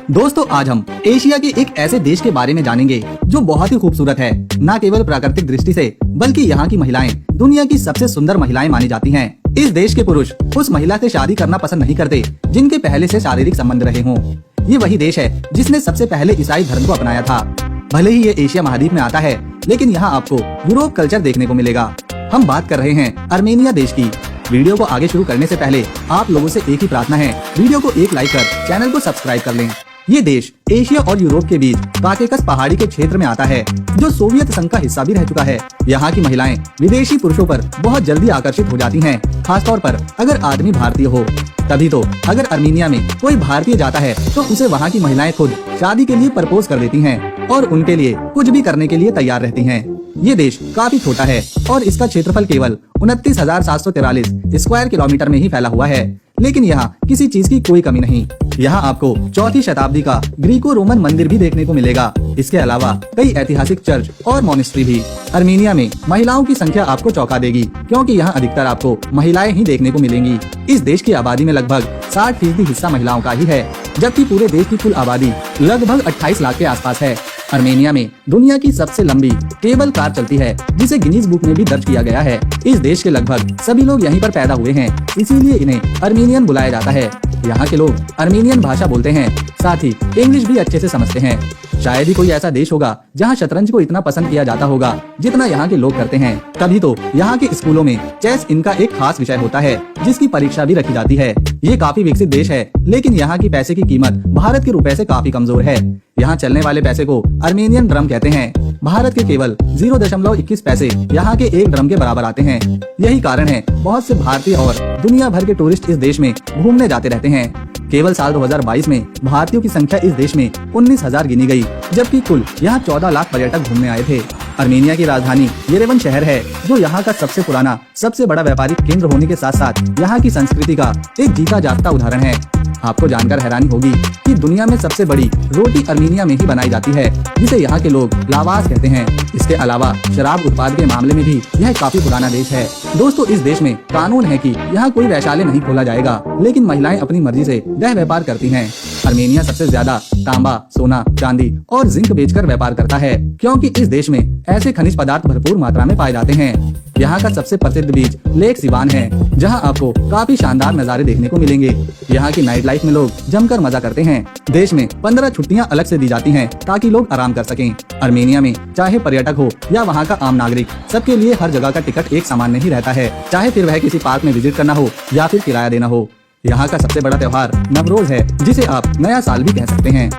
दोस्तों आज हम एशिया के एक ऐसे देश के बारे में जानेंगे जो बहुत ही खूबसूरत है, न केवल प्राकृतिक दृष्टि से बल्कि यहाँ की महिलाएं दुनिया की सबसे सुंदर महिलाएं मानी जाती हैं। इस देश के पुरुष उस महिला से शादी करना पसंद नहीं करते जिनके पहले से शारीरिक संबंध रहे हों। ये वही देश है जिसने सबसे पहले ईसाई धर्म को अपनाया था। भले ही ये एशिया महाद्वीप में आता है, लेकिन यहाँ आपको यूरोप कल्चर देखने को मिलेगा। हम बात कर रहे हैं अर्मेनिया देश की। वीडियो को आगे शुरू करने से पहले आप लोगों से एक ही प्रार्थना है, वीडियो को एक लाइक कर चैनल को सब्सक्राइब कर लें। ये देश एशिया और यूरोप के बीच काकेकस पहाड़ी के क्षेत्र में आता है, जो सोवियत संघ का हिस्सा भी रह चुका है। यहाँ की महिलाएं विदेशी पुरुषों पर बहुत जल्दी आकर्षित हो जाती हैं, खासतौर पर अगर आदमी भारतीय हो। तभी तो अगर अर्मेनिया में कोई भारतीय जाता है तो उसे वहाँ की महिलाएं खुद शादी के लिए प्रपोज कर देती हैं और उनके लिए कुछ भी करने के लिए तैयार रहती हैं। ये देश काफी छोटा है और इसका क्षेत्रफल केवल 29,743 स्क्वायर किलोमीटर में ही फैला हुआ है, लेकिन यहाँ किसी चीज की कोई कमी नहीं। यहाँ आपको 4वीं शताब्दी का ग्रीको रोमन मंदिर भी देखने को मिलेगा। इसके अलावा कई ऐतिहासिक चर्च और मॉनेस्ट्री भी। अर्मेनिया में महिलाओं की संख्या आपको चौंका देगी, क्योंकि यहाँ अधिकतर आपको महिलाएं ही देखने को मिलेंगी। इस देश की आबादी में लगभग 60% हिस्सा महिलाओं का ही है, जबकि पूरे देश की कुल आबादी लगभग 28 लाख के आसपास है। अर्मेनिया में दुनिया की सबसे लंबी केबल कार चलती है, जिसे गिनीज बुक में भी दर्ज किया गया है। इस देश के लगभग सभी लोग यहीं पर पैदा हुए हैं, इसीलिए इन्हें अर्मेनियन बुलाया जाता है। यहाँ के लोग अर्मेनियन भाषा बोलते हैं, साथ ही इंग्लिश भी अच्छे से समझते हैं। शायद ही कोई ऐसा देश होगा जहाँ शतरंज को इतना पसंद किया जाता होगा जितना यहाँ के लोग करते हैं। तभी तो यहाँ के स्कूलों में चेस इनका एक खास विषय होता है, जिसकी परीक्षा भी रखी जाती है। ये काफी विकसित देश है, लेकिन यहाँ की पैसे की कीमत भारत के रुपए से काफी कमजोर है। यहाँ चलने वाले पैसे को अर्मेनियन ड्रम कहते हैं। भारत के केवल 0.21 पैसे यहाँ के एक ड्रम के बराबर आते हैं। यही कारण है बहुत से भारतीय और दुनिया भर के टूरिस्ट इस देश में घूमने जाते रहते हैं। केवल साल 2022 में भारतीयों की संख्या इस देश में 19,000 गिनी गई, जबकि कुल यहाँ 14 लाख पर्यटक घूमने आए थे। अर्मेनिया की राजधानी येरेवन शहर है, जो यहाँ का सबसे पुराना, सबसे बड़ा व्यापारिक केंद्र होने के साथ साथ यहाँ की संस्कृति का एक जीता जागता उदाहरण है। आपको जानकर हैरानी होगी कि दुनिया में सबसे बड़ी रोटी अर्मेनिया में ही बनाई जाती है, जिसे यहाँ के लोग लावाश कहते हैं। इसके अलावा शराब उत्पाद के मामले में भी यह काफी पुराना देश है। दोस्तों, इस देश में कानून है कि यहाँ कोई वैश्यालय नहीं खोला जाएगा, लेकिन महिलाएं अपनी मर्जी से वह व्यापार करती हैं। अर्मेनिया सबसे ज्यादा तांबा, सोना, चांदी और जिंक बेचकर व्यापार करता है, क्योंकि इस देश में ऐसे खनिज पदार्थ भरपूर मात्रा में पाए जाते हैं। यहाँ का सबसे प्रसिद्ध बीच लेक सिवान है, जहाँ आपको काफी शानदार नज़ारे देखने को मिलेंगे। यहाँ की नाइट लाइफ में लोग जमकर मजा करते हैं। देश में 15 छुट्टियाँ अलग से दी जाती हैं, ताकि लोग आराम कर सकें। अर्मेनिया में चाहे पर्यटक हो या वहाँ का आम नागरिक, सबके लिए हर जगह का टिकट एक समान नहीं रहता है, चाहे फिर वह किसी पार्क में विजिट करना हो या फिर किराया देना हो। यहाँ का सबसे बड़ा त्योहार नवरोज है, जिसे आप नया साल भी कह सकते हैं।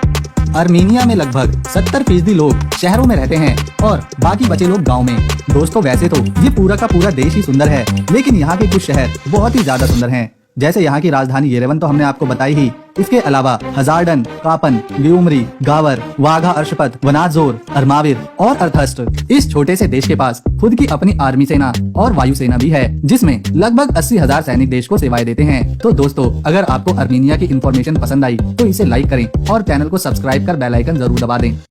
अर्मेनिया में लगभग 70% लोग शहरों में रहते हैं और बाकी बचे लोग गांव में। दोस्तों, वैसे तो ये पूरा का पूरा देश ही सुंदर है, लेकिन यहाँ के कुछ शहर बहुत ही ज्यादा सुंदर हैं। जैसे यहाँ की राजधानी येरेवन तो हमने आपको बताई ही। इसके अलावा हजारडन, कापन, ग्यूमरी, गावर, वाघा अर्शपद, वनाजोर, अरमाविर और अर्थस्ट। इस छोटे से देश के पास खुद की अपनी आर्मी सेना और वायुसेना भी है, जिसमें लगभग 80,000 सैनिक देश को सेवाएं देते हैं। तो दोस्तों, अगर आपको अर्मेनिया की इन्फॉर्मेशन पसंद आई तो इसे लाइक करें और चैनल को सब्सक्राइब कर बेल आइकन जरूर दबा दें।